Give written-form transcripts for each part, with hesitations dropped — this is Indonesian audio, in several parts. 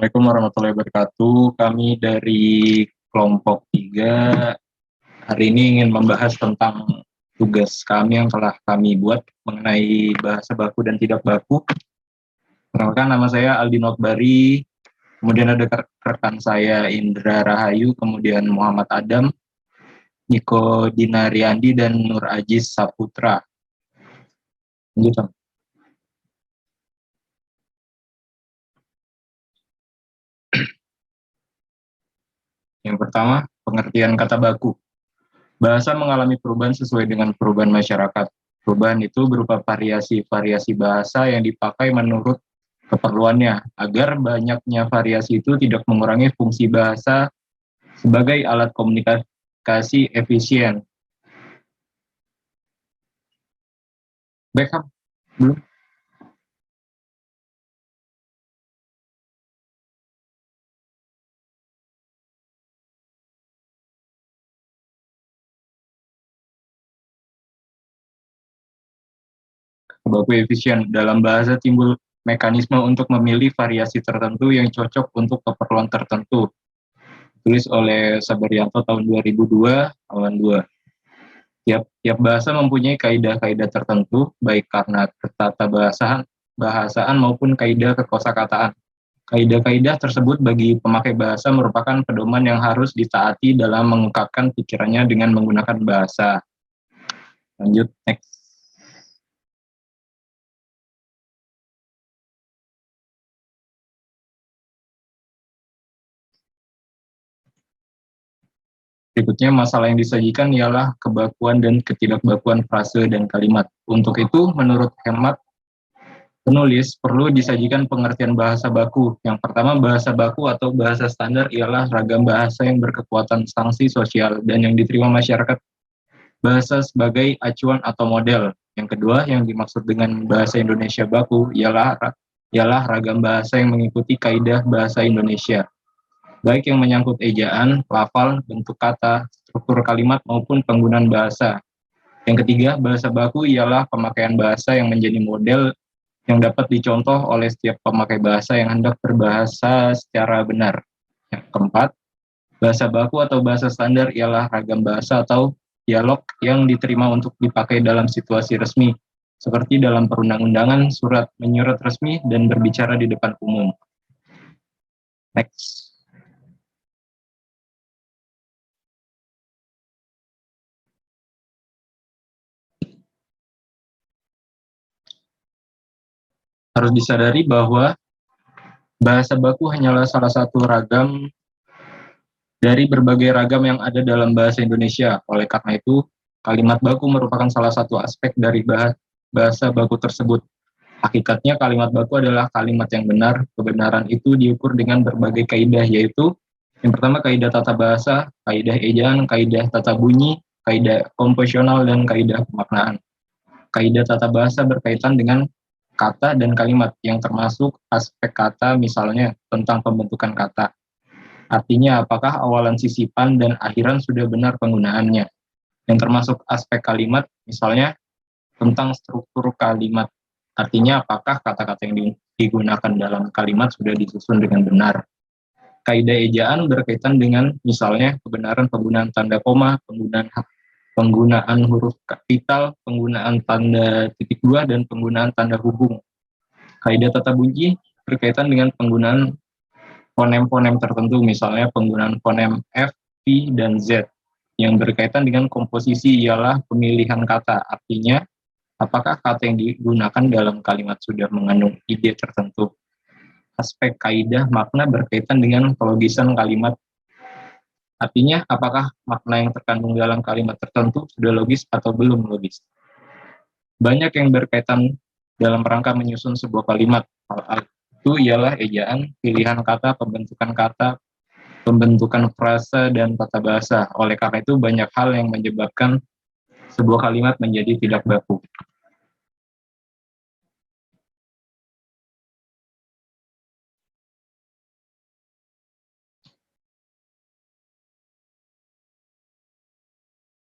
Assalamualaikum warahmatullahi wabarakatuh. Kami dari kelompok 3 hari ini ingin membahas tentang tugas kami yang telah kami buat mengenai bahasa baku dan tidak baku. Perkenalkan, nama saya Aldi Notbari, kemudian ada rekan saya Indra Rahayu, kemudian Muhammad Adam, Niko Dinariandi, dan Nur Aziz Saputra. Lanjut. Yang pertama, pengertian kata baku. Bahasa mengalami perubahan sesuai dengan perubahan masyarakat. Perubahan itu berupa variasi-variasi bahasa yang dipakai menurut keperluannya, agar banyaknya variasi itu tidak mengurangi fungsi bahasa sebagai alat komunikasi efisien. Backup? Belum? Baku efisien. Dalam bahasa timbul mekanisme untuk memilih variasi tertentu yang cocok untuk keperluan tertentu. Tulis oleh Sabarianto tahun 2002, halaman 2. Tiap bahasa mempunyai kaidah-kaidah tertentu, baik karena tata bahasaan maupun kaidah kekosakataan. Kaidah-kaidah tersebut bagi pemakai bahasa merupakan pedoman yang harus ditaati dalam mengungkapkan pikirannya dengan menggunakan bahasa. Lanjut, next. Berikutnya, masalah yang disajikan ialah kebakuan dan ketidakbakuan frase dan kalimat. Untuk itu, menurut hemat penulis, perlu disajikan pengertian bahasa baku. Yang pertama, bahasa baku atau bahasa standar ialah ragam bahasa yang berkekuatan sanksi sosial dan yang diterima masyarakat bahasa sebagai acuan atau model. Yang kedua, yang dimaksud dengan bahasa Indonesia baku ialah ragam bahasa yang mengikuti kaidah bahasa Indonesia, baik yang menyangkut ejaan, lafal, bentuk kata, struktur kalimat, maupun penggunaan bahasa. Yang ketiga, bahasa baku ialah pemakaian bahasa yang menjadi model yang dapat dicontoh oleh setiap pemakai bahasa yang hendak berbahasa secara benar. Yang keempat, bahasa baku atau bahasa standar ialah ragam bahasa atau dialog yang diterima untuk dipakai dalam situasi resmi, seperti dalam perundang-undangan, surat menyurat resmi, dan berbicara di depan umum. Next. Harus disadari bahwa bahasa baku hanyalah salah satu ragam dari berbagai ragam yang ada dalam bahasa Indonesia. Oleh karena itu, kalimat baku merupakan salah satu aspek dari bahasa baku tersebut. Hakikatnya kalimat baku adalah kalimat yang benar. Kebenaran itu diukur dengan berbagai kaidah, yaitu yang pertama kaidah tata bahasa, kaidah ejaan, kaidah tata bunyi, kaidah komposisional, dan kaidah pemaknaan. Kaidah tata bahasa berkaitan dengan kata dan kalimat yang termasuk aspek kata, misalnya tentang pembentukan kata. Artinya apakah awalan sisipan dan akhiran sudah benar penggunaannya. Yang termasuk aspek kalimat, misalnya tentang struktur kalimat. Artinya apakah kata-kata yang digunakan dalam kalimat sudah disusun dengan benar. Kaidah ejaan berkaitan dengan misalnya kebenaran penggunaan tanda koma, penggunaan huruf kapital, penggunaan tanda titik dua, dan penggunaan tanda hubung. Kaidah tata bunyi berkaitan dengan penggunaan fonem-fonem tertentu, misalnya penggunaan fonem F, V, dan Z. Yang berkaitan dengan komposisi ialah pemilihan kata, artinya apakah kata yang digunakan dalam kalimat sudah mengandung ide tertentu. Aspek kaidah makna berkaitan dengan kelogisan kalimat. Artinya, apakah makna yang terkandung dalam kalimat tertentu sudah logis atau belum logis. Banyak yang berkaitan dalam rangka menyusun sebuah kalimat. Hal itu ialah ejaan, pilihan kata, pembentukan frasa, dan tata bahasa. Oleh karena itu, banyak hal yang menyebabkan sebuah kalimat menjadi tidak baku.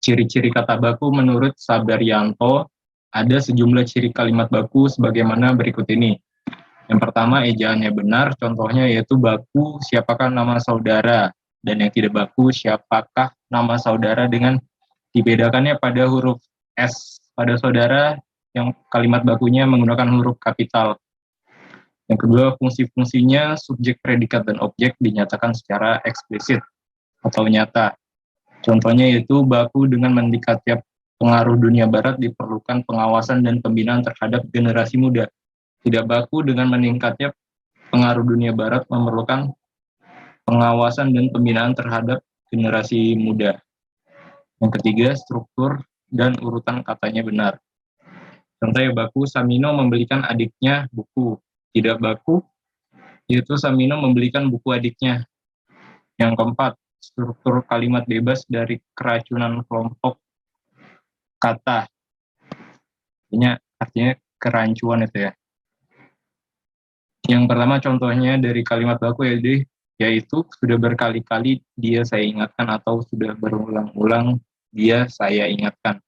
Ciri-ciri kata baku menurut Sabarianto, ada sejumlah ciri kalimat baku sebagaimana berikut ini. Yang pertama, ejaannya benar, contohnya yaitu baku siapakah nama saudara, dan yang tidak baku siapakah nama saudara dengan dibedakannya pada huruf S pada saudara yang kalimat bakunya menggunakan huruf kapital. Yang kedua, fungsi-fungsinya subjek, predikat, dan objek dinyatakan secara eksplisit atau nyata. Contohnya yaitu baku dengan mendekati pengaruh dunia barat diperlukan pengawasan dan pembinaan terhadap generasi muda. Tidak baku dengan meningkatnya pengaruh dunia barat memerlukan pengawasan dan pembinaan terhadap generasi muda. Yang ketiga, struktur dan urutan katanya benar. Contohnya baku, Samino membelikan adiknya buku. Tidak baku, yaitu Samino membelikan buku adiknya. Yang keempat, struktur kalimat bebas dari keracunan kelompok kata. Ini artinya kerancuan itu ya. Yang pertama contohnya dari kalimat baku yaitu sudah berkali-kali dia saya ingatkan atau sudah berulang-ulang dia saya ingatkan.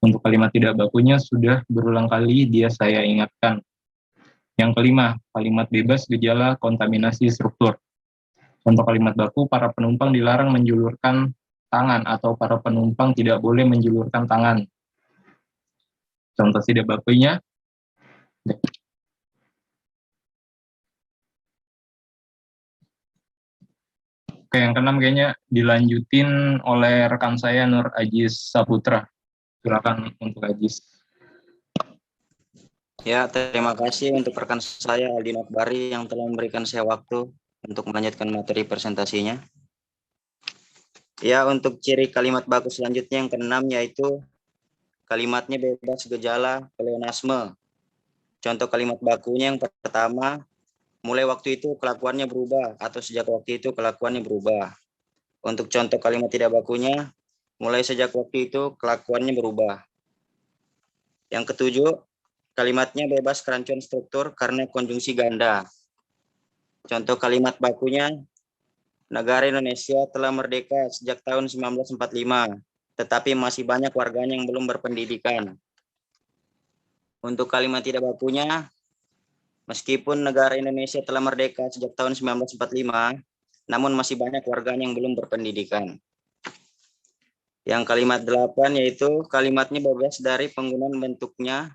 Untuk kalimat tidak bakunya sudah berulang kali dia saya ingatkan. Yang kelima, kalimat bebas gejala kontaminasi struktur. Contoh kalimat baku, para penumpang dilarang menjulurkan tangan atau para penumpang tidak boleh menjulurkan tangan. Contoh tidak bakunya, oke, yang keenam kayaknya dilanjutin oleh rekan saya Nur Ajis Saputra. Silakan untuk Ajis. Ya, terima kasih untuk rekan saya Aldin Akbari yang telah memberikan saya waktu untuk melanjutkan materi presentasinya. Ya, untuk ciri kalimat baku selanjutnya yang keenam yaitu kalimatnya bebas gejala pleonasme. Contoh kalimat bakunya yang pertama, mulai waktu itu kelakuannya berubah atau sejak waktu itu kelakuannya berubah. Untuk contoh kalimat tidak bakunya, mulai sejak waktu itu kelakuannya berubah. Yang ketujuh, kalimatnya bebas kerancuan struktur karena konjungsi ganda. Contoh kalimat bakunya, negara Indonesia telah merdeka sejak tahun 1945, tetapi masih banyak warganya yang belum berpendidikan. Untuk kalimat tidak bakunya, meskipun negara Indonesia telah merdeka sejak tahun 1945, namun masih banyak warganya yang belum berpendidikan. Yang kalimat 8 yaitu kalimatnya bebas dari penggunaan bentuknya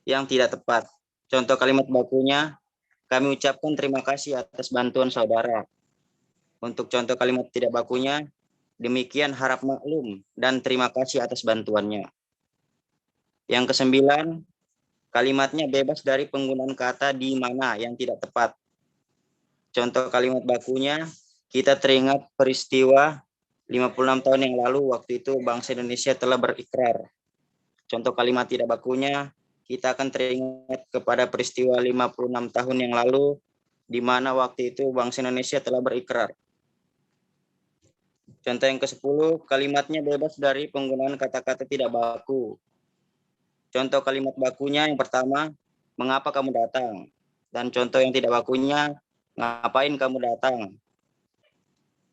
yang tidak tepat. Contoh kalimat bakunya, kami ucapkan terima kasih atas bantuan saudara. Untuk contoh kalimat tidak bakunya, demikian harap maklum dan terima kasih atas bantuannya. Yang kesembilan, kalimatnya bebas dari penggunaan kata di mana yang tidak tepat. Contoh kalimat bakunya, kita teringat peristiwa 56 tahun yang lalu, waktu itu bangsa Indonesia telah berikrar. Contoh kalimat tidak bakunya, kita akan teringat kepada peristiwa 56 tahun yang lalu, di mana waktu itu bangsa Indonesia telah berikrar. Contoh yang ke-10, kalimatnya bebas dari penggunaan kata-kata tidak baku. Contoh kalimat bakunya yang pertama, mengapa kamu datang? Dan contoh yang tidak bakunya, ngapain kamu datang?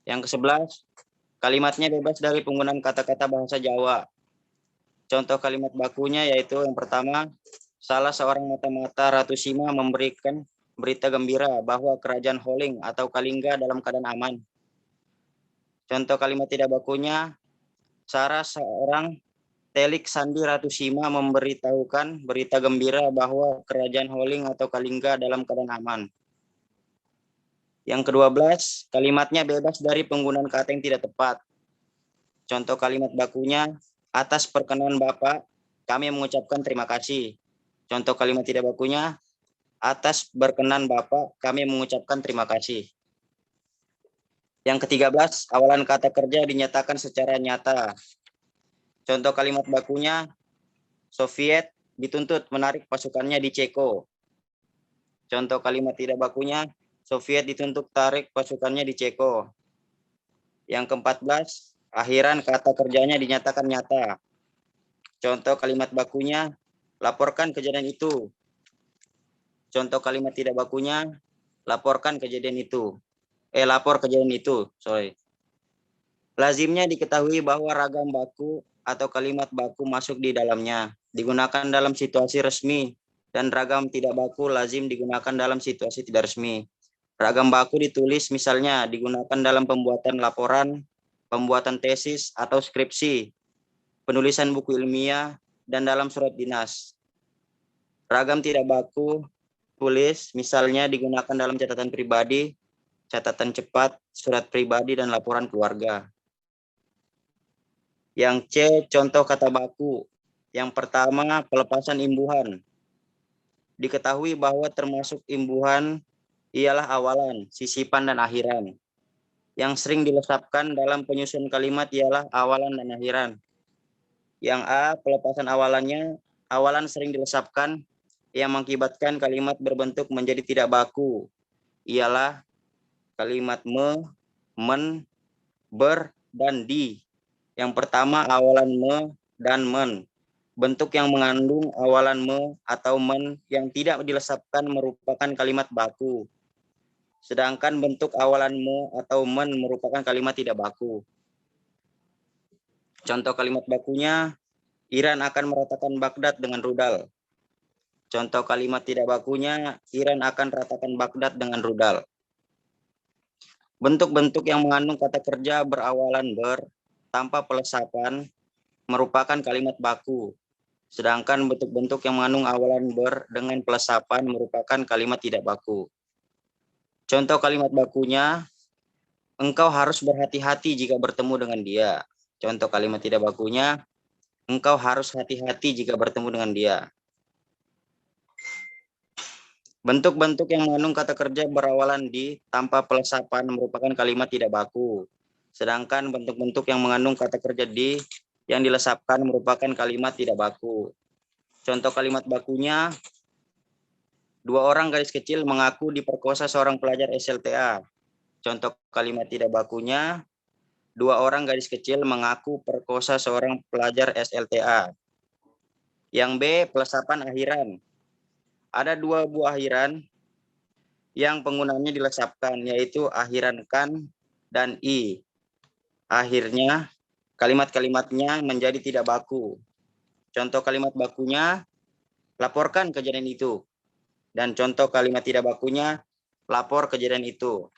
Yang ke-11, kalimatnya bebas dari penggunaan kata-kata bahasa Jawa. Contoh kalimat bakunya yaitu yang pertama, salah seorang mata-mata Ratu Sima memberikan berita gembira bahwa kerajaan Holing atau Kalingga dalam keadaan aman. Contoh kalimat tidak bakunya, Sarah seorang Telik Sandi Ratu Sima memberitahukan berita gembira bahwa kerajaan Holing atau Kalingga dalam keadaan aman. Yang ke-12, kalimatnya bebas dari penggunaan kata yang tidak tepat. Contoh kalimat bakunya, atas perkenan Bapak, kami mengucapkan terima kasih. Contoh kalimat tidak bakunya, atas berkenan Bapak, kami mengucapkan terima kasih. Yang ke-13, awalan kata kerja dinyatakan secara nyata. Contoh kalimat bakunya, Soviet dituntut menarik pasukannya di Ceko. Contoh kalimat tidak bakunya, Soviet dituntut tarik pasukannya di Ceko. Yang ke-14, akhiran kata kerjanya dinyatakan nyata. Contoh kalimat bakunya, laporkan kejadian itu. Contoh kalimat tidak bakunya, laporkan kejadian itu. Lapor kejadian itu, Lazimnya diketahui bahwa ragam baku atau kalimat baku masuk di dalamnya, digunakan dalam situasi resmi dan ragam tidak baku lazim digunakan dalam situasi tidak resmi. Ragam baku ditulis misalnya digunakan dalam pembuatan laporan, pembuatan tesis atau skripsi, penulisan buku ilmiah, dan dalam surat dinas. Ragam tidak baku tulis misalnya digunakan dalam catatan pribadi, catatan cepat, surat pribadi, dan laporan keluarga. Yang C, contoh kata baku. Yang pertama, pelepasan imbuhan. Diketahui bahwa termasuk imbuhan ialah awalan, sisipan, dan akhiran. Yang sering dilesapkan dalam penyusunan kalimat ialah awalan dan akhiran. Yang A, pelepasan awalannya, awalan sering dilesapkan yang mengakibatkan kalimat berbentuk menjadi tidak baku. Ialah kalimat me, men, ber, dan di. Yang pertama awalan me dan men. Bentuk yang mengandung awalan me atau men yang tidak dilesapkan merupakan kalimat baku. Sedangkan bentuk awalan me atau men merupakan kalimat tidak baku. Contoh kalimat bakunya, Iran akan meratakan Baghdad dengan rudal. Contoh kalimat tidak bakunya, Iran akan ratakan Baghdad dengan rudal. Bentuk-bentuk yang mengandung kata kerja berawalan ber tanpa pelesapan merupakan kalimat baku. Sedangkan bentuk-bentuk yang mengandung awalan ber dengan pelesapan merupakan kalimat tidak baku. Contoh kalimat bakunya, engkau harus berhati-hati jika bertemu dengan dia. Contoh kalimat tidak bakunya, engkau harus hati-hati jika bertemu dengan dia. Bentuk-bentuk yang mengandung kata kerja berawalan di tanpa pelesapan merupakan kalimat tidak baku. Sedangkan bentuk-bentuk yang mengandung kata kerja di yang dilesapkan merupakan kalimat tidak baku. Contoh kalimat bakunya, 2 orang garis kecil mengaku diperkosa seorang pelajar SLTA. Contoh kalimat tidak bakunya, 2 orang garis kecil mengaku perkosa seorang pelajar SLTA. Yang B, pelesapan akhiran. Ada 2 buah akhiran yang penggunaannya dilesapkan, yaitu akhiran kan dan i. Akhirnya, kalimat-kalimatnya menjadi tidak baku. Contoh kalimat bakunya, laporkan kejadian itu. Dan contoh kalimat tidak bakunya, lapor kejadian itu.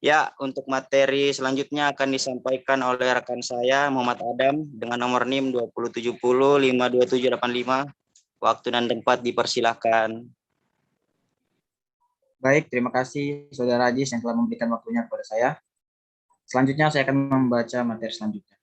Ya, untuk materi selanjutnya akan disampaikan oleh rekan saya, Muhammad Adam, dengan nomor NIM 2070-52785. Waktu dan tempat dipersilahkan. Baik, terima kasih Saudara Ajis yang telah memberikan waktunya kepada saya. Selanjutnya saya akan membaca materi selanjutnya,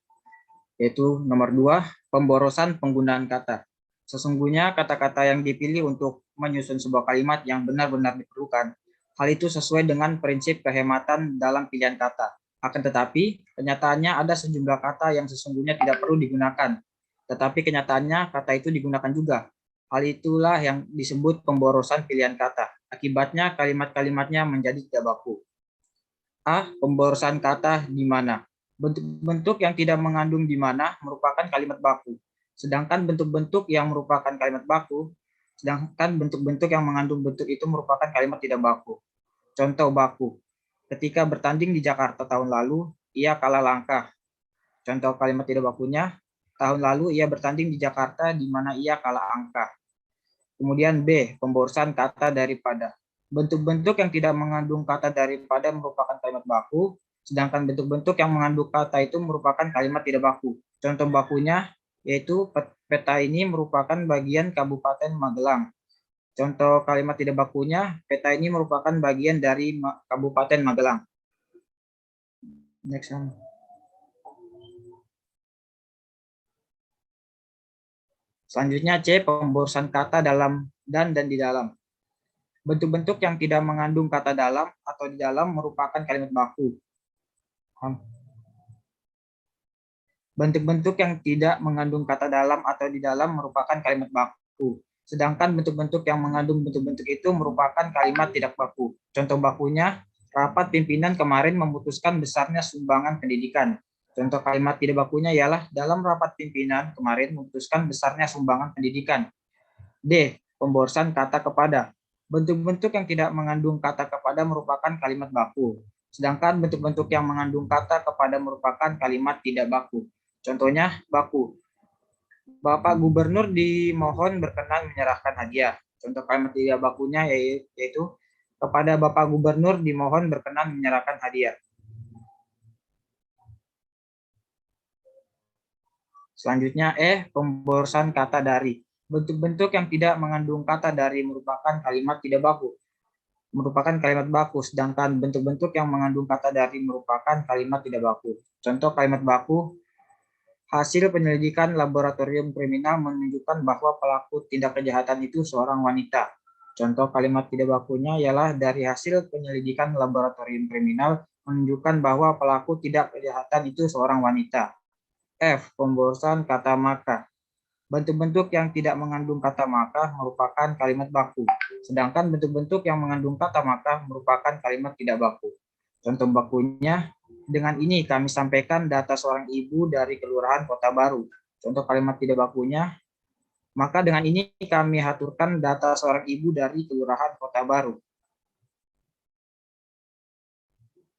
yaitu nomor 2, pemborosan penggunaan kata. Sesungguhnya kata-kata yang dipilih untuk menyusun sebuah kalimat yang benar-benar diperlukan. Hal itu sesuai dengan prinsip kehematan dalam pilihan kata. Akan tetapi, kenyataannya ada sejumlah kata yang sesungguhnya tidak perlu digunakan. Tetapi kenyataannya kata itu digunakan juga. Hal itulah yang disebut pemborosan pilihan kata. Akibatnya kalimat-kalimatnya menjadi tidak baku. A. Pemborosan kata di mana. Bentuk-bentuk yang tidak mengandung di mana merupakan kalimat baku. Sedangkan bentuk-bentuk yang merupakan kalimat baku, sedangkan bentuk-bentuk yang mengandung bentuk itu merupakan kalimat tidak baku. Contoh baku. Ketika bertanding di Jakarta tahun lalu, ia kalah langkah. Contoh kalimat tidak bakunya, tahun lalu ia bertanding di Jakarta di mana ia kalah angka. Kemudian B. Pemborosan kata daripada. Bentuk-bentuk yang tidak mengandung kata daripada merupakan kalimat baku, sedangkan bentuk-bentuk yang mengandung kata itu merupakan kalimat tidak baku. Contoh bakunya yaitu peta ini merupakan bagian Kabupaten Magelang. Contoh kalimat tidak bakunya, peta ini merupakan bagian dari Kabupaten Magelang. Next one. Selanjutnya C. Pemborosan kata dalam dan di dalam. Bentuk-bentuk yang tidak mengandung kata dalam atau di dalam merupakan kalimat baku. Bentuk-bentuk yang tidak mengandung kata dalam atau di dalam merupakan kalimat baku. Sedangkan bentuk-bentuk yang mengandung bentuk-bentuk itu merupakan kalimat tidak baku. Contoh bakunya, rapat pimpinan kemarin memutuskan besarnya sumbangan pendidikan. Contoh kalimat tidak bakunya ialah dalam rapat pimpinan kemarin memutuskan besarnya sumbangan pendidikan. D. Pemborosan kata kepada. Bentuk-bentuk yang tidak mengandung kata kepada merupakan kalimat baku. Sedangkan bentuk-bentuk yang mengandung kata kepada merupakan kalimat tidak baku. Contohnya baku. Bapak Gubernur dimohon berkenan menyerahkan hadiah. Contoh kalimat tidak bakunya yaitu kepada Bapak Gubernur dimohon berkenan menyerahkan hadiah. Selanjutnya pemborosan kata dari. Bentuk-bentuk yang tidak mengandung kata dari merupakan kalimat tidak baku. Merupakan kalimat baku, sedangkan bentuk-bentuk yang mengandung kata dari merupakan kalimat tidak baku. Contoh kalimat baku, hasil penyelidikan laboratorium kriminal menunjukkan bahwa pelaku tindak kejahatan itu seorang wanita. Contoh kalimat tidak bakunya ialah dari hasil penyelidikan laboratorium kriminal menunjukkan bahwa pelaku tindak kejahatan itu seorang wanita. F. Pemborosan kata maka. Bentuk-bentuk yang tidak mengandung kata maka merupakan kalimat baku, sedangkan bentuk-bentuk yang mengandung kata maka merupakan kalimat tidak baku. Contoh bakunya, dengan ini kami sampaikan data seorang ibu dari Kelurahan Kota Baru. Contoh kalimat tidak bakunya, maka dengan ini kami haturkan data seorang ibu dari Kelurahan Kota Baru.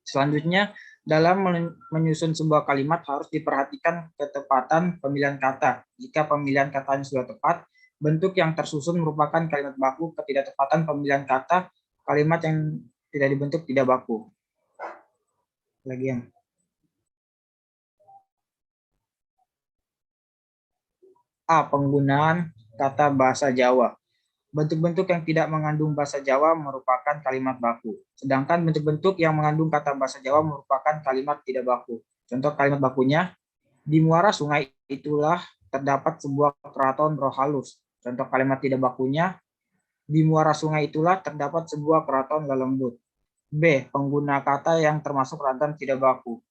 Selanjutnya, dalam menyusun sebuah kalimat harus diperhatikan ketepatan pemilihan kata. Jika pemilihan katanya sudah tepat, bentuk yang tersusun merupakan kalimat baku. Ketidaktepatan pemilihan kata, kalimat yang tidak dibentuk tidak baku. Lagi yang A. Penggunaan kata bahasa Jawa. Bentuk-bentuk yang tidak mengandung bahasa Jawa merupakan kalimat baku. Sedangkan bentuk-bentuk yang mengandung kata bahasa Jawa merupakan kalimat tidak baku. Contoh kalimat bakunya, di muara sungai itulah terdapat sebuah keraton roh halus. Contoh kalimat tidak bakunya, di muara sungai itulah terdapat sebuah keraton lelembut. B. Pengguna kata yang termasuk ragam tidak baku.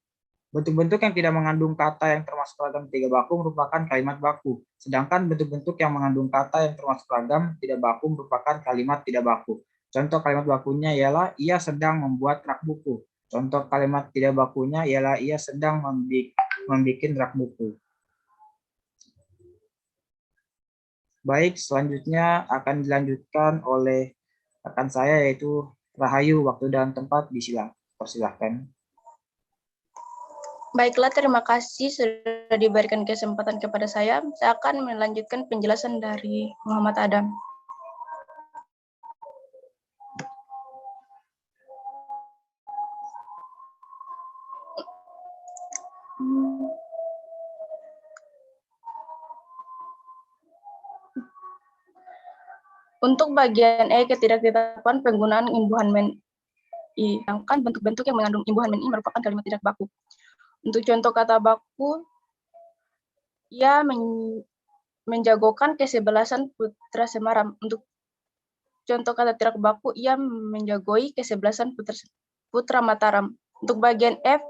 Bentuk-bentuk yang tidak mengandung kata yang termasuk ragam tidak baku merupakan kalimat baku. Sedangkan bentuk-bentuk yang mengandung kata yang termasuk ragam tidak baku merupakan kalimat tidak baku. Contoh kalimat bakunya ialah ia sedang membuat rak buku. Contoh kalimat tidak bakunya ialah ia sedang membuat rak buku. Baik, selanjutnya akan dilanjutkan oleh rekan saya yaitu Rahayu. Waktu dan tempat dipersilahkan. Baiklah, terima kasih sudah diberikan kesempatan kepada saya. Saya akan melanjutkan penjelasan dari Muhammad Adam. Untuk bagian E, ketidaktetapan penggunaan imbuhan men-i. Sedangkan bentuk-bentuk yang mengandung imbuhan men-i merupakan kalimat tidak baku. Untuk contoh kata baku, ia menjagokan kesebelasan putra Semaram. Untuk contoh kata tidak baku, ia menjagoi kesebelasan putra Mataram. Untuk bagian F,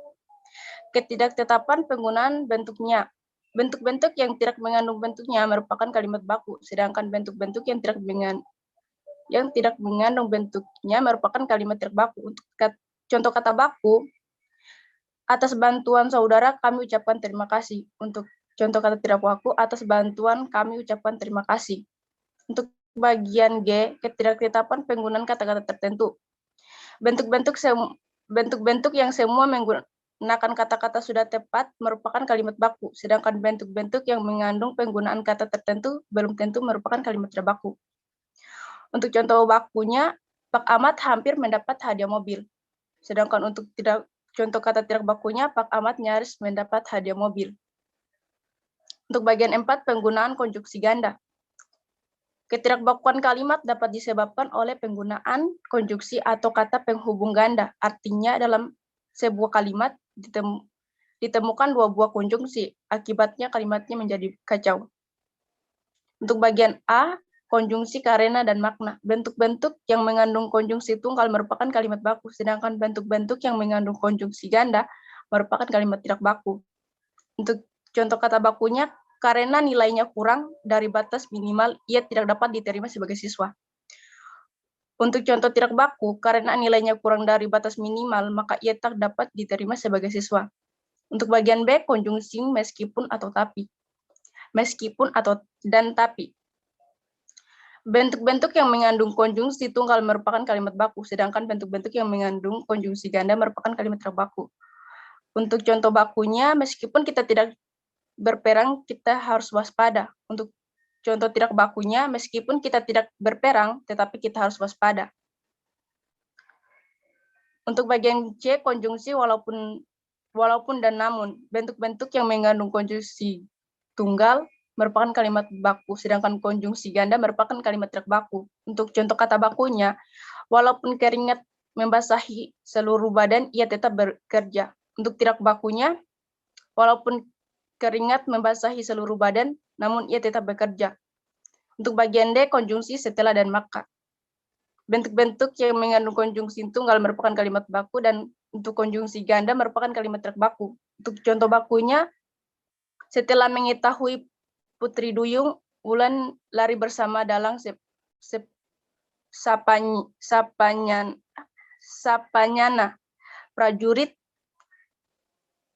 ketidaktetapan penggunaan bentuknya. Bentuk-bentuk yang tidak mengandung bentuknya merupakan kalimat baku, sedangkan bentuk-bentuk yang tidak mengandung bentuknya merupakan kalimat tidak baku. Untuk contoh kata baku, atas bantuan saudara kami ucapkan terima kasih. Untuk contoh kata tidak baku, atas bantuan kami ucapkan terima kasih. Untuk bagian G, ketidaktetapan penggunaan kata-kata tertentu. Bentuk-bentuk yang semua menggunakan kata-kata sudah tepat merupakan kalimat baku, sedangkan bentuk-bentuk yang mengandung penggunaan kata tertentu belum tentu merupakan kalimat tidak baku. Untuk contoh bakunya, Pak Ahmad hampir mendapat hadiah mobil. Sedangkan untuk contoh kata tidak bakunya, Pak Ahmad nyaris mendapat hadiah mobil. Untuk bagian 4, penggunaan konjungsi ganda. Ketidakbakuan kalimat dapat disebabkan oleh penggunaan konjungsi atau kata penghubung ganda. Artinya dalam sebuah kalimat ditemukan dua buah konjungsi. Akibatnya kalimatnya menjadi kacau. Untuk bagian A, konjungsi karena dan makna. Bentuk-bentuk yang mengandung konjungsi tunggal merupakan kalimat baku, sedangkan bentuk-bentuk yang mengandung konjungsi ganda merupakan kalimat tidak baku. Untuk contoh kata bakunya, karena nilainya kurang dari batas minimal, ia tidak dapat diterima sebagai siswa. Untuk contoh tidak baku, karena nilainya kurang dari batas minimal, maka ia tak dapat diterima sebagai siswa. Untuk bagian B, konjungsi meskipun atau tapi. Meskipun atau dan tapi. Bentuk-bentuk yang mengandung konjungsi tunggal merupakan kalimat baku, sedangkan bentuk-bentuk yang mengandung konjungsi ganda merupakan kalimat tidak baku. Untuk contoh bakunya, meskipun kita tidak berperang, kita harus waspada. Untuk contoh tidak bakunya, meskipun kita tidak berperang, tetapi kita harus waspada. Untuk bagian C, konjungsi walaupun dan namun. Bentuk-bentuk yang mengandung konjungsi tunggal merupakan kalimat baku, sedangkan konjungsi ganda merupakan kalimat tidak baku. Untuk contoh kata bakunya, walaupun keringat membasahi seluruh badan, ia tetap bekerja. Untuk tidak bakunya, walaupun keringat membasahi seluruh badan, namun ia tetap bekerja. Untuk bagian D, konjungsi setelah dan maka. Bentuk-bentuk yang mengandung konjungsi tunggal merupakan kalimat baku, dan untuk konjungsi ganda merupakan kalimat tidak baku. Untuk contoh bakunya, setelah mengetahui Putri Duyung, Wulan lari bersama Dalang Sapanyana. Prajurit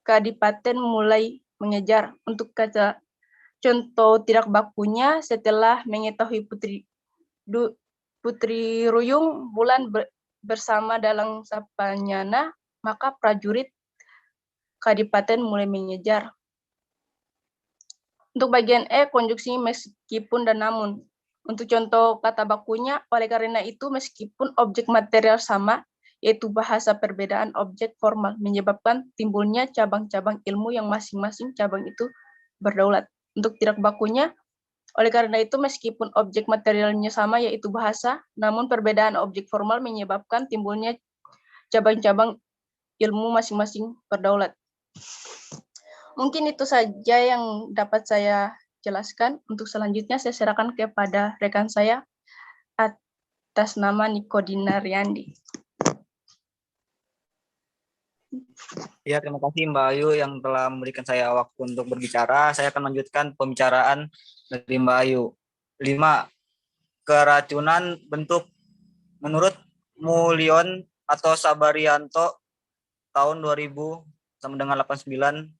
Kadipaten mulai mengejar. Untuk kata contoh tidak bakunya, setelah mengetahui Putri Ruyung, Wulan bersama Dalang Sapanyana, maka prajurit Kadipaten mulai mengejar. Untuk bagian E, konjungsi meskipun dan namun. Untuk contoh kata bakunya, oleh karena itu meskipun objek material sama, yaitu bahasa perbedaan objek formal, menyebabkan timbulnya cabang-cabang ilmu yang masing-masing cabang itu berdaulat. Untuk tidak bakunya, oleh karena itu meskipun objek materialnya sama, yaitu bahasa, namun perbedaan objek formal menyebabkan timbulnya cabang-cabang ilmu masing-masing berdaulat. Mungkin itu saja yang dapat saya jelaskan. Untuk selanjutnya saya serahkan kepada rekan saya atas nama Nikodina Riyandi. Ya, terima kasih Mbak Ayu yang telah memberikan saya waktu untuk berbicara. Saya akan melanjutkan pembicaraan dari Mbak Ayu. 5. Keracunan bentuk. Menurut Mulyon atau Sabarianto tahun 2000 sama dengan 89,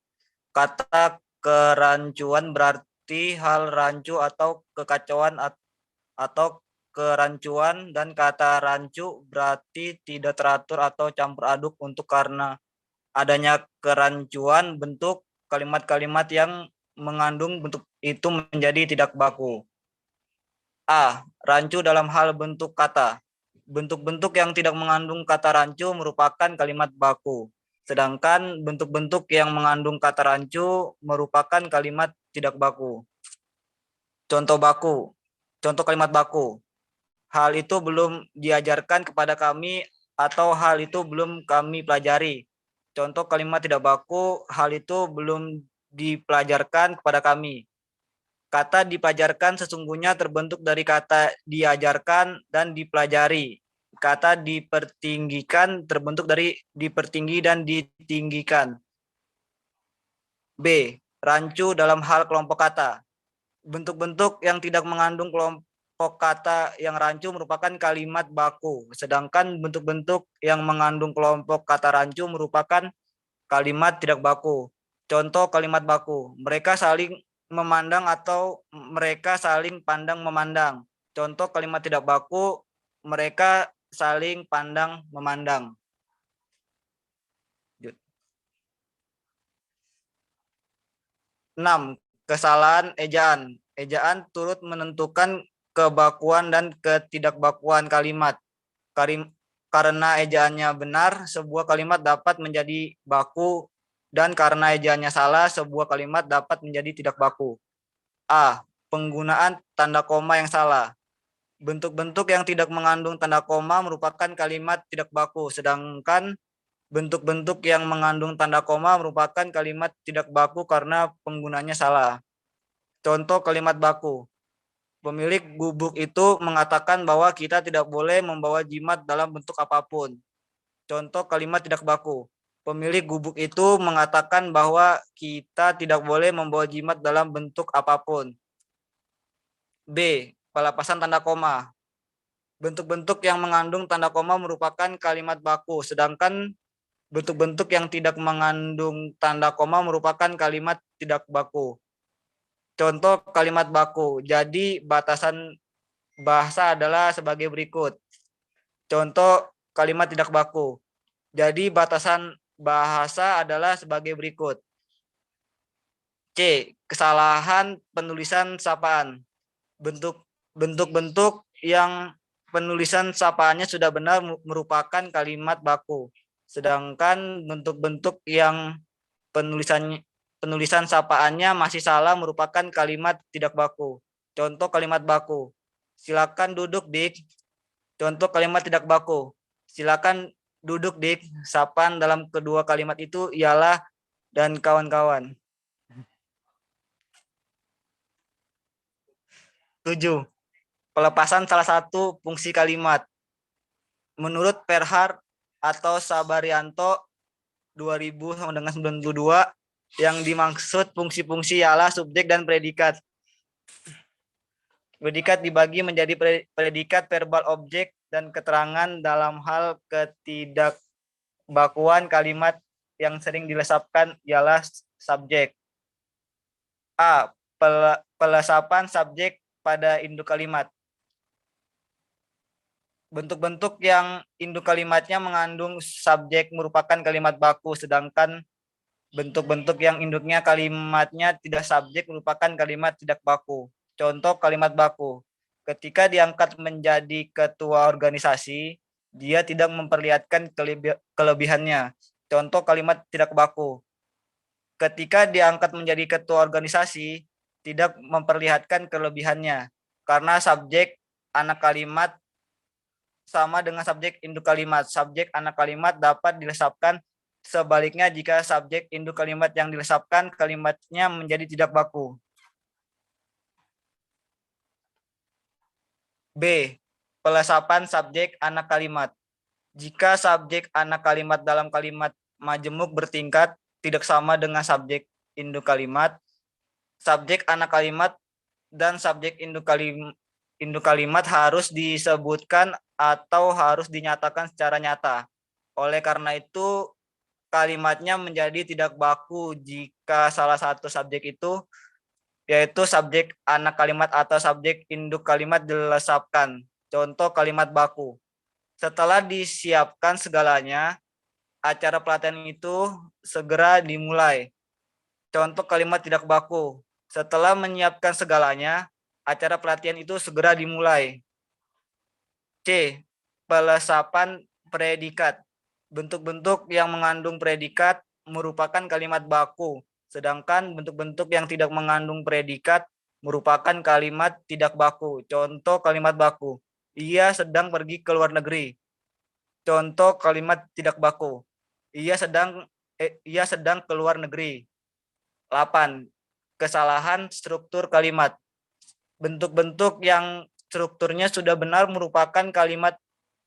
kata kerancuan berarti hal rancu atau kekacauan atau kerancuan, dan kata rancu berarti tidak teratur atau campur aduk. Untuk karena adanya kerancuan, bentuk kalimat-kalimat yang mengandung bentuk itu menjadi tidak baku. A. Rancu dalam hal bentuk kata. Bentuk-bentuk yang tidak mengandung kata rancu merupakan kalimat baku. Sedangkan bentuk-bentuk yang mengandung kata rancu merupakan kalimat tidak baku. Contoh baku. Contoh kalimat baku. Hal itu belum diajarkan kepada kami, atau hal itu belum kami pelajari. Contoh kalimat tidak baku, hal itu belum dipelajarkan kepada kami. Kata dipelajarkan sesungguhnya terbentuk dari kata diajarkan dan dipelajari. Kata dipertinggikan terbentuk dari dipertinggi dan ditinggikan. B. Rancu dalam hal kelompok kata. Bentuk-bentuk yang tidak mengandung kelompok kata yang rancu merupakan kalimat baku, sedangkan bentuk-bentuk yang mengandung kelompok kata rancu merupakan kalimat tidak baku. Contoh kalimat baku, mereka saling memandang atau mereka saling pandang memandang. Contoh kalimat tidak baku, mereka saling pandang memandang. 6. Kesalahan ejaan. Ejaan turut menentukan kebakuan dan ketidakbakuan kalimat. Karena ejaannya benar, sebuah kalimat dapat menjadi baku, dan karena ejaannya salah, sebuah kalimat dapat menjadi tidak baku. A. Penggunaan tanda koma yang salah. Bentuk-bentuk yang tidak mengandung tanda koma merupakan kalimat tidak baku, sedangkan bentuk-bentuk yang mengandung tanda koma merupakan kalimat tidak baku karena penggunanya salah. Contoh kalimat baku. Pemilik gubuk itu mengatakan bahwa kita tidak boleh membawa jimat dalam bentuk apapun. Contoh kalimat tidak baku. Pemilik gubuk itu mengatakan bahwa kita tidak boleh membawa jimat dalam bentuk apapun. B. Pelepasan tanda koma. Bentuk-bentuk yang mengandung tanda koma merupakan kalimat baku, sedangkan bentuk-bentuk yang tidak mengandung tanda koma merupakan kalimat tidak baku. Contoh kalimat baku. Jadi batasan bahasa adalah sebagai berikut. Contoh kalimat tidak baku. Jadi batasan bahasa adalah sebagai berikut. C. Kesalahan penulisan sapaan. Bentuk-bentuk yang penulisan sapaannya sudah benar merupakan kalimat baku. Sedangkan bentuk-bentuk yang penulisan sapaannya masih salah merupakan kalimat tidak baku. Contoh kalimat baku. Silakan duduk, Dik. Contoh kalimat tidak baku. Silakan duduk, Dik. Sapaan dalam kedua kalimat itu ialah dan kawan-kawan. 7. Pelepasan salah satu fungsi kalimat. Menurut Perhar atau Sabarianto 2000-92, yang dimaksud fungsi-fungsi ialah subjek dan predikat. Predikat dibagi menjadi predikat verbal objek dan keterangan dalam hal ketidakbakuan kalimat yang sering dilesapkan ialah subjek. A. Pelesapan subjek pada induk kalimat. Bentuk-bentuk yang induk kalimatnya mengandung subjek merupakan kalimat baku, sedangkan bentuk-bentuk yang induknya kalimatnya tidak subjek merupakan kalimat tidak baku. Contoh kalimat baku. Ketika diangkat menjadi ketua organisasi, dia tidak memperlihatkan kelebihannya. Contoh kalimat tidak baku. Ketika diangkat menjadi ketua organisasi, tidak memperlihatkan kelebihannya. Karena subjek anak kalimat sama dengan subjek induk kalimat. Subjek anak kalimat dapat dilesapkan. Sebaliknya, jika subjek induk kalimat yang dilesapkan, kalimatnya menjadi tidak baku. B. Pelesapan subjek anak kalimat. Jika subjek anak kalimat dalam kalimat majemuk bertingkat tidak sama dengan subjek induk kalimat, subjek anak kalimat dan subjek induk kalimat harus disebutkan atau harus dinyatakan secara nyata. Oleh karena itu, kalimatnya menjadi tidak baku jika salah satu subjek itu, yaitu subjek anak kalimat atau subjek induk kalimat dilesapkan. Contoh kalimat baku. Setelah disiapkan segalanya, acara pelatihan itu segera dimulai. Contoh kalimat tidak baku. Setelah menyiapkan segalanya, acara pelatihan itu segera dimulai. C. Pelesapan predikat. Bentuk-bentuk yang mengandung predikat merupakan kalimat baku, sedangkan bentuk-bentuk yang tidak mengandung predikat merupakan kalimat tidak baku. Contoh kalimat baku. Ia sedang pergi ke luar negeri. Contoh kalimat tidak baku. Ia sedang ke luar negeri. 8. Kesalahan struktur kalimat. Bentuk-bentuk yang strukturnya sudah benar merupakan kalimat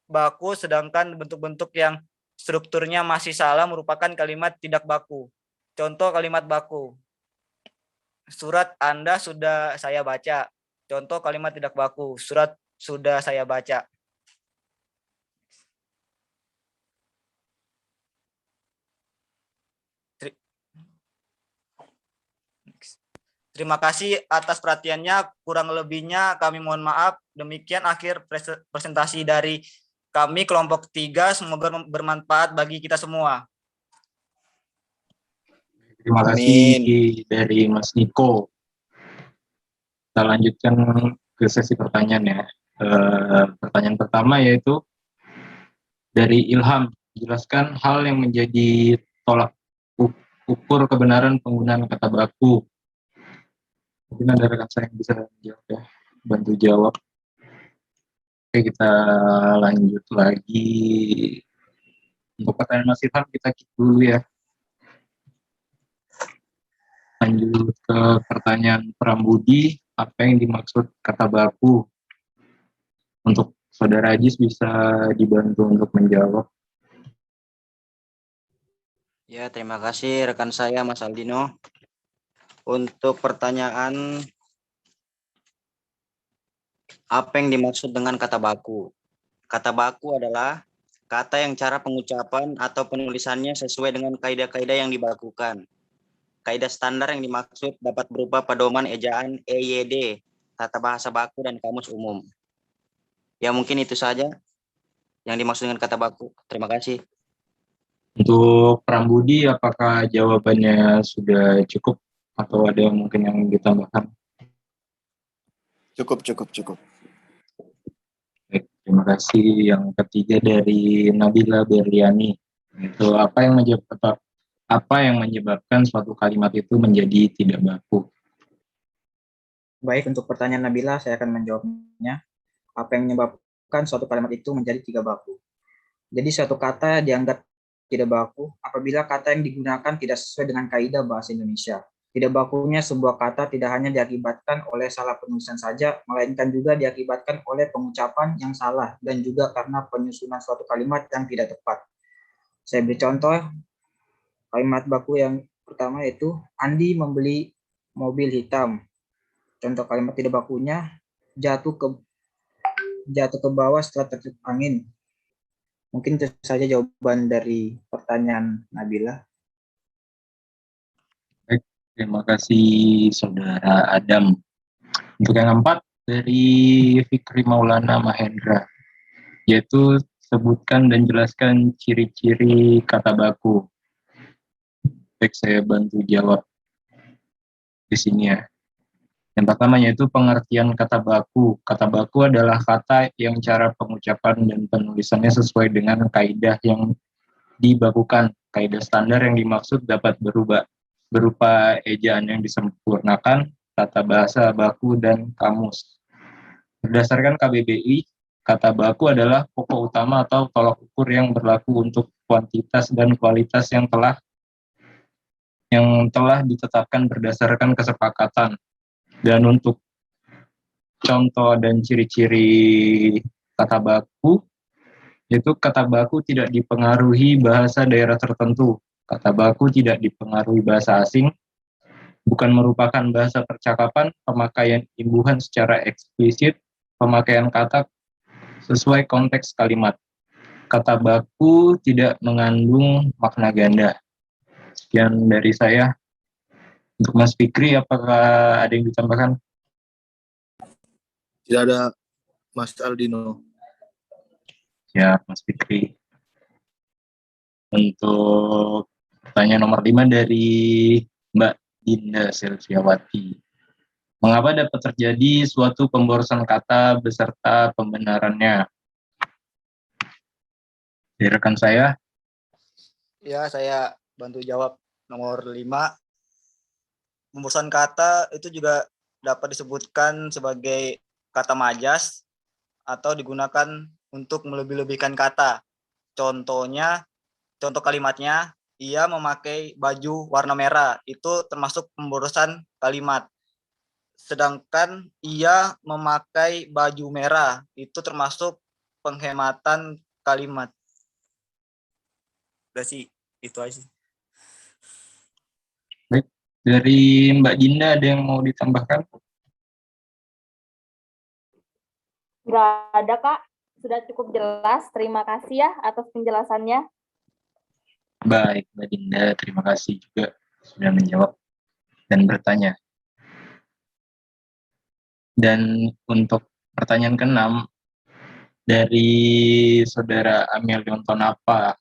baku, sedangkan bentuk-bentuk yang strukturnya masih salah merupakan kalimat tidak baku. Contoh kalimat baku. Surat Anda sudah saya baca. Contoh kalimat tidak baku. Surat sudah saya baca. Terima kasih atas perhatiannya. Kurang lebihnya kami mohon maaf. Demikian akhir presentasi dari kami kelompok 3. Semoga bermanfaat bagi kita semua. Terima kasih dari Mas Niko. Kita lanjutkan ke sesi pertanyaan ya. Pertanyaan pertama yaitu dari Ilham. Jelaskan hal yang menjadi tolak ukur kebenaran penggunaan kata baku. Mungkin ada rekan saya yang bisa jawab ya, bantu jawab. Oke, kita lanjut lagi. Untuk pertanyaan Mas Ilham kita keep dulu ya. Lanjut ke pertanyaan Prambudi, apa yang dimaksud kata baku? Untuk Saudara Ajis bisa dibantu untuk menjawab. Ya, terima kasih rekan saya Mas Aldino. Untuk pertanyaan apa yang dimaksud dengan kata baku? Kata baku adalah kata yang cara pengucapan atau penulisannya sesuai dengan kaidah-kaidah yang dibakukan. Kaidah standar yang dimaksud dapat berupa pedoman ejaan EYD, tata bahasa baku, dan kamus umum. Ya, mungkin itu saja yang dimaksud dengan kata baku. Terima kasih. Untuk Prambudi, apakah jawabannya sudah cukup Atau ada yang mungkin yang ditambahkan? Cukup. Baik, terima kasih. Yang ketiga dari Nabila Berliani. Itu apa yang menyebabkan suatu kalimat itu menjadi tidak baku? Baik, untuk pertanyaan Nabila, saya akan menjawabnya. Apa yang menyebabkan suatu kalimat itu menjadi tidak baku? Jadi suatu kata dianggap tidak baku apabila kata yang digunakan tidak sesuai dengan kaidah bahasa Indonesia. Tidak bakunya sebuah kata tidak hanya diakibatkan oleh salah penulisan saja, melainkan juga diakibatkan oleh pengucapan yang salah dan juga karena penyusunan suatu kalimat yang tidak tepat. Saya beri contoh kalimat baku yang pertama yaitu Andi membeli mobil hitam. Contoh kalimat tidak bakunya jatuh ke bawah setelah tertiup angin. Mungkin itu saja jawaban dari pertanyaan Nabila. Baik, terima kasih Saudara Adam. Untuk yang keempat dari Fikri Maulana Mahendra, yaitu sebutkan dan jelaskan ciri-ciri kata baku. Baik, saya bantu jawab di sini ya. Yang pertama yaitu pengertian kata baku. Kata baku adalah kata yang cara pengucapan dan penulisannya sesuai dengan kaidah yang dibakukan. Kaidah standar yang dimaksud dapat berubah, berupa ejaan yang disempurnakan, tata bahasa baku, dan kamus. Berdasarkan KBBI, kata baku adalah pokok utama atau tolak ukur yang berlaku untuk kuantitas dan kualitas yang telah ditetapkan berdasarkan kesepakatan. Dan untuk contoh dan ciri-ciri kata baku, yaitu kata baku tidak dipengaruhi bahasa daerah tertentu. Kata baku tidak dipengaruhi bahasa asing, bukan merupakan bahasa percakapan, pemakaian imbuhan secara eksplisit, pemakaian kata sesuai konteks kalimat. Kata baku tidak mengandung makna ganda. Sekian dari saya. Untuk Mas Fikri, apakah ada yang ditambahkan? Tidak ada, Mas Aldino. Ya, Mas Fikri. Untuk pertanyaan nomor 5 dari Mbak Dinda Selviawati. Mengapa dapat terjadi suatu pemborosan kata beserta pembenarannya? Dari rekan saya. Ya, saya bantu jawab nomor 5. Pemborosan kata itu juga dapat disebutkan sebagai kata majas atau digunakan untuk melebih-lebihkan kata. Contoh kalimatnya, ia memakai baju warna merah. Itu termasuk pemborosan kalimat. Sedangkan ia memakai baju merah. Itu termasuk penghematan kalimat. Udah sih, itu aja sih. Baik, dari Mbak Dinda ada yang mau ditambahkan? Nggak ada, Kak. Sudah cukup jelas. Terima kasih ya atas penjelasannya. Baik, Mbak Dinda, terima kasih juga sudah menjawab dan bertanya. Dan untuk pertanyaan ke-6 dari Saudara Amelion Tonapa,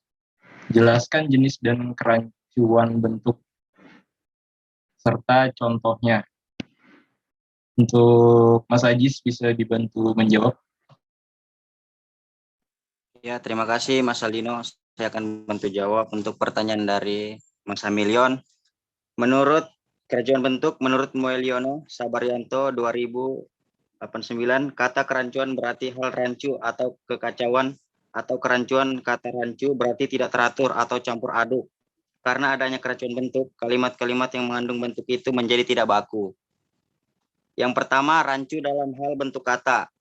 jelaskan jenis dan kerancuan bentuk serta contohnya. Untuk Mas Ajis bisa dibantu menjawab. Ya, terima kasih Mas Aldino. Saya akan bantu jawab untuk pertanyaan dari Mas Amilion. Menurut Kerajuan Bentuk, menurut Moeliono Sabaryanto 2089, kata kerancuan berarti hal rancu atau kekacauan, atau kerancuan kata rancu berarti tidak teratur atau campur aduk. Karena adanya keracuan bentuk, kalimat-kalimat yang mengandung bentuk itu menjadi tidak baku. Yang pertama, rancu dalam hal bentuk kata.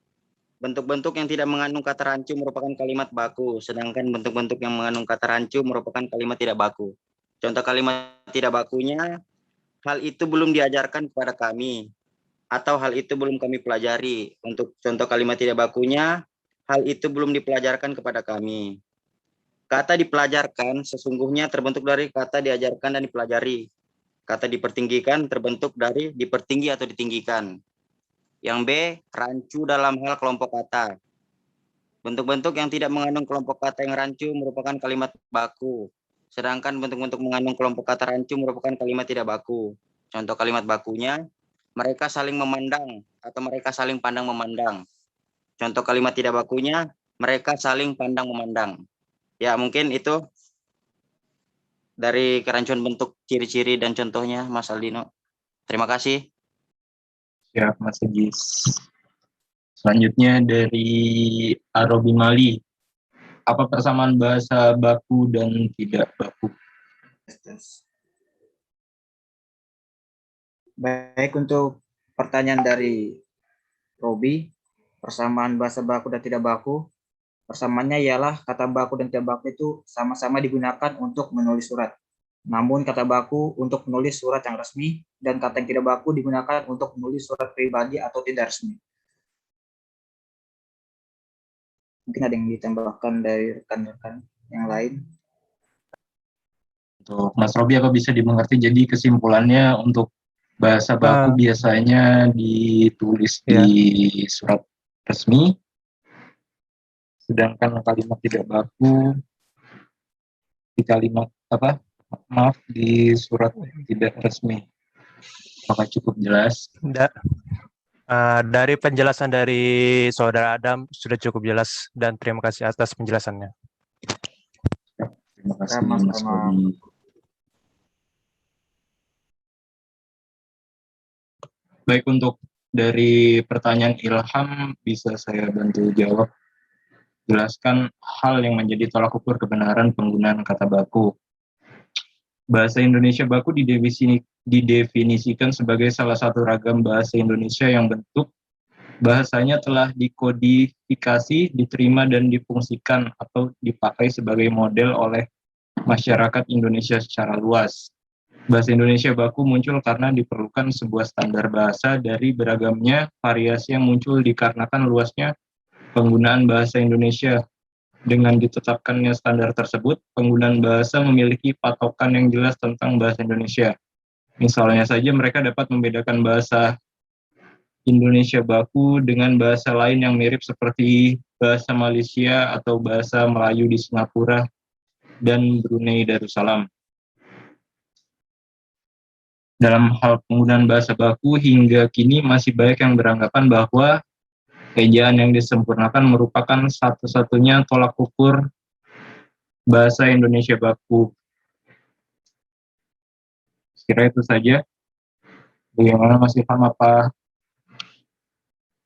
Bentuk-bentuk yang tidak mengandung kata rancu merupakan kalimat baku, sedangkan bentuk-bentuk yang mengandung kata rancu merupakan kalimat tidak baku. Contoh kalimat tidak bakunya, hal itu belum diajarkan kepada kami, atau hal itu belum kami pelajari. Untuk contoh kalimat tidak bakunya, hal itu belum dipelajarkan kepada kami. Kata dipelajarkan sesungguhnya terbentuk dari kata diajarkan dan dipelajari. Kata dipertinggikan terbentuk dari dipertinggi atau ditinggikan. Yang B, rancu dalam hal kelompok kata. Bentuk-bentuk yang tidak mengandung kelompok kata yang rancu merupakan kalimat baku. Sedangkan bentuk-bentuk mengandung kelompok kata rancu merupakan kalimat tidak baku. Contoh kalimat bakunya, mereka saling memandang atau mereka saling pandang memandang. Contoh kalimat tidak bakunya, mereka saling pandang memandang. Ya, mungkin itu dari kerancuan bentuk, ciri-ciri dan contohnya, Mas Aldino. Terima kasih. Siap, Mas Agis. Selanjutnya dari Arobi Mali. Apa persamaan bahasa baku dan tidak baku? Baik, untuk pertanyaan dari Robi, persamaan bahasa baku dan tidak baku, persamaannya ialah kata baku dan tidak baku itu sama-sama digunakan untuk menulis surat. Namun kata baku untuk menulis surat yang resmi dan kata yang tidak baku digunakan untuk menulis surat pribadi atau tidak resmi. Mungkin ada yang ditambahkan dari rekan-rekan yang lain. Untuk Mas Robi, apa bisa dimengerti jadi kesimpulannya untuk bahasa baku biasanya ditulis di surat resmi, sedangkan kalimat tidak baku di surat tidak resmi. Apakah cukup jelas? Dari penjelasan dari Saudara Adam sudah cukup jelas, dan terima kasih atas penjelasannya. Terima kasih, Mas Robi. Baik, untuk dari pertanyaan Ilham, bisa saya bantu jawab. Jelaskan hal yang menjadi tolak ukur kebenaran penggunaan kata baku. Bahasa Indonesia baku didefinisikan sebagai salah satu ragam bahasa Indonesia yang bentuk bahasanya telah dikodifikasi, diterima, dan difungsikan atau dipakai sebagai model oleh masyarakat Indonesia secara luas. Bahasa Indonesia baku muncul karena diperlukan sebuah standar bahasa dari beragamnya variasi yang muncul dikarenakan luasnya penggunaan bahasa Indonesia. Dengan ditetapkannya standar tersebut, penggunaan bahasa memiliki patokan yang jelas tentang bahasa Indonesia. Misalnya saja mereka dapat membedakan bahasa Indonesia baku dengan bahasa lain yang mirip seperti bahasa Malaysia atau bahasa Melayu di Singapura dan Brunei Darussalam. Dalam hal penggunaan bahasa baku, hingga kini masih banyak yang beranggapan bahwa ejaan yang disempurnakan merupakan satu-satunya tolak ukur bahasa Indonesia baku. Kira itu saja. Bagaimana, Mas Ilham, apa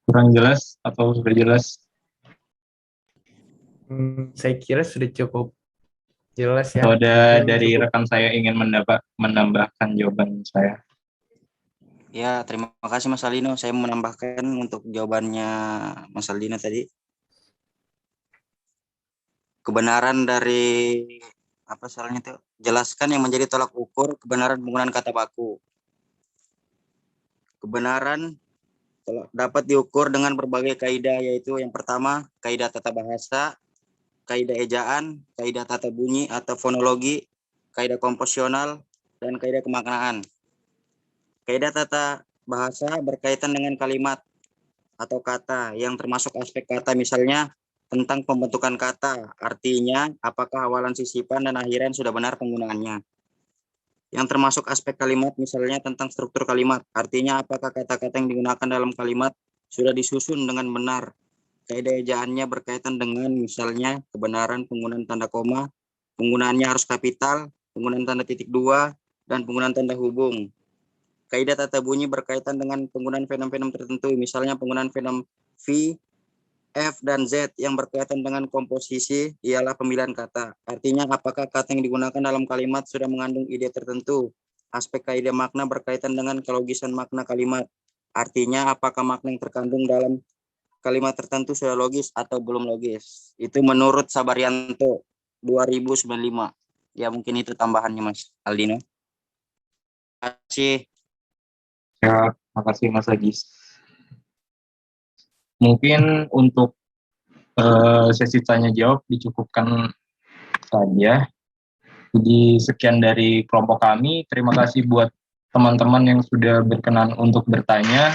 kurang jelas atau sudah jelas? Saya kira sudah cukup jelas ya. Atau ada Mungkin dari cukup. rekan saya ingin menambahkan jawaban saya? Ya, terima kasih Mas Aldino. Saya mau menambahkan untuk jawabannya Mas Aldino tadi. Kebenaran dari apa soalnya itu? Jelaskan yang menjadi tolak ukur kebenaran penggunaan kata baku. Kebenaran dapat diukur dengan berbagai kaidah, yaitu yang pertama, kaidah tata bahasa, kaidah ejaan, kaidah tata bunyi atau fonologi, kaidah komposisional, dan kaidah kemaknaan. Kaidah tata bahasa berkaitan dengan kalimat atau kata yang termasuk aspek kata, misalnya tentang pembentukan kata, artinya apakah awalan, sisipan, dan akhiran sudah benar penggunaannya. Yang termasuk aspek kalimat, misalnya tentang struktur kalimat, artinya apakah kata-kata yang digunakan dalam kalimat sudah disusun dengan benar. Kaidah ejaannya berkaitan dengan misalnya kebenaran penggunaan tanda koma, penggunaannya harus kapital, penggunaan tanda titik dua, dan penggunaan tanda hubung. Kaidah tata bunyi berkaitan dengan penggunaan fenom-fenom tertentu, misalnya penggunaan fenom V, F, dan Z yang berkaitan dengan komposisi ialah pemilihan kata. Artinya apakah kata yang digunakan dalam kalimat sudah mengandung ide tertentu. Aspek kaidah makna berkaitan dengan kelogisan makna kalimat. Artinya apakah makna yang terkandung dalam kalimat tertentu sudah logis atau belum logis. Itu menurut Sabarianto 2095. Ya, mungkin itu tambahannya Mas Aldino. Terima kasih. Ya, terima kasih Mas Agis. Mungkin untuk sesi tanya jawab dicukupkan saja. Jadi sekian dari kelompok kami. Terima kasih buat teman-teman yang sudah berkenan untuk bertanya.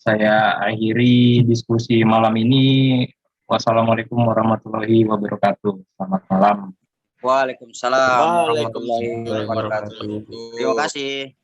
Saya akhiri diskusi malam ini. Wassalamualaikum warahmatullahi wabarakatuh. Selamat malam. Waalaikumsalam warahmatullahi wabarakatuh. Terima kasih.